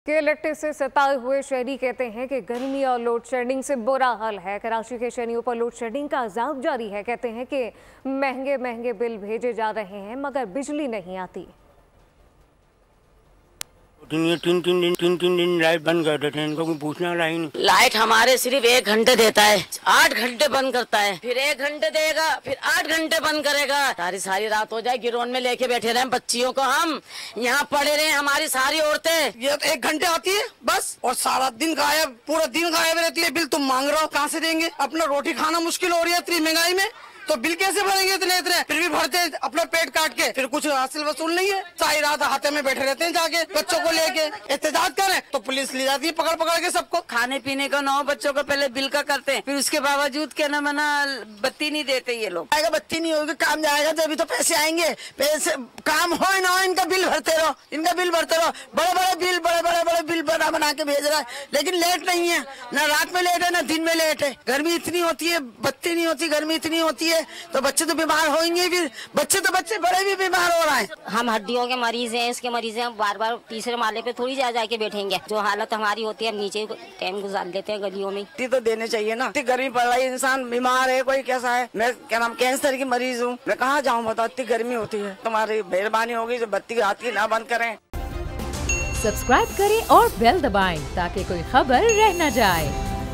के लट्टे से सताए हुए शहरी कहते हैं कि गर्मी और लोड शेडिंग से बुरा हाल है। कराची के शहरियों पर लोड शेडिंग का अजाब जारी है। कहते हैं कि महंगे महंगे बिल भेजे जा रहे हैं मगर बिजली नहीं आती। तीन तीन दिन लाइट बंद कर देते हैं, इनको कोई पूछने वाला ही नहीं। लाइट हमारे सिर्फ 1 घंटे देता है, 8 घंटे बंद करता है, फिर 1 घंटे देगा, फिर 8 घंटे बंद करेगा। सारी रात हो जाए गिरोन में लेके बैठे रहे बच्चियों को, हम यहाँ पड़े रहे, हमारी सारी औरतें। ये 1 घंटे आती है बस, और सारा दिन गायब, पूरा दिन गायब रहती है। बिल तुम मांग रहे हो, कहाँ से देंगे? अपना रोटी खाना मुश्किल हो रही है इतनी महंगाई में, तो बिल कैसे भरेंगे इतने? फिर भी भरते हैं अपना पेट काट के, फिर कुछ हासिल वसूल नहीं है। सारी रात हाथे में बैठे रहते हैं, जाके बच्चों को लेके एहतजाज करें तो पुलिस ले जाती है पकड़ पकड़ के सबको। खाने पीने का 9 बच्चों को पहले बिल का करते हैं, फिर उसके बावजूद क्या ना मना बत्ती नहीं देते ये लोग। आएगा बत्ती नहीं होगी, काम जाएगा तो अभी तो पैसे आएंगे। पैसे काम हो ना हो, इनका बिल भरते रहो, इनका बिल भरते रहो। बड़े बड़े बिल बना के भेज रहा है, लेकिन लेट नहीं है, ना रात में लेट है ना दिन में लेट है। गर्मी इतनी होती है, बत्ती नहीं होती, गर्मी इतनी होती है तो बच्चे तो बीमार होंगे। फिर बच्चे बड़े भी बीमार हो रहे हैं। हम हड्डियों के मरीज हैं, इसके मरीज हैं, बार बार तीसरे माले पे थोड़ी जाके बैठेंगे। जो हालत हमारी होती है हम नीचे टाइम गुजार लेते हैं गलियों में। तो देने चाहिए ना, इतनी गर्मी पड़ रही है, इंसान बीमार है, कोई कैसा है। मैं क्या नाम कैंसर की मरीज हूँ, मैं कहाँ जाऊँ बताओ, इतनी गर्मी होती है। तुम्हारी मेहरबानी होगी जो बत्ती आती ना बंद करें। सब्सक्राइब करें और बेल दबाएं ताकि कोई खबर रह न जाए।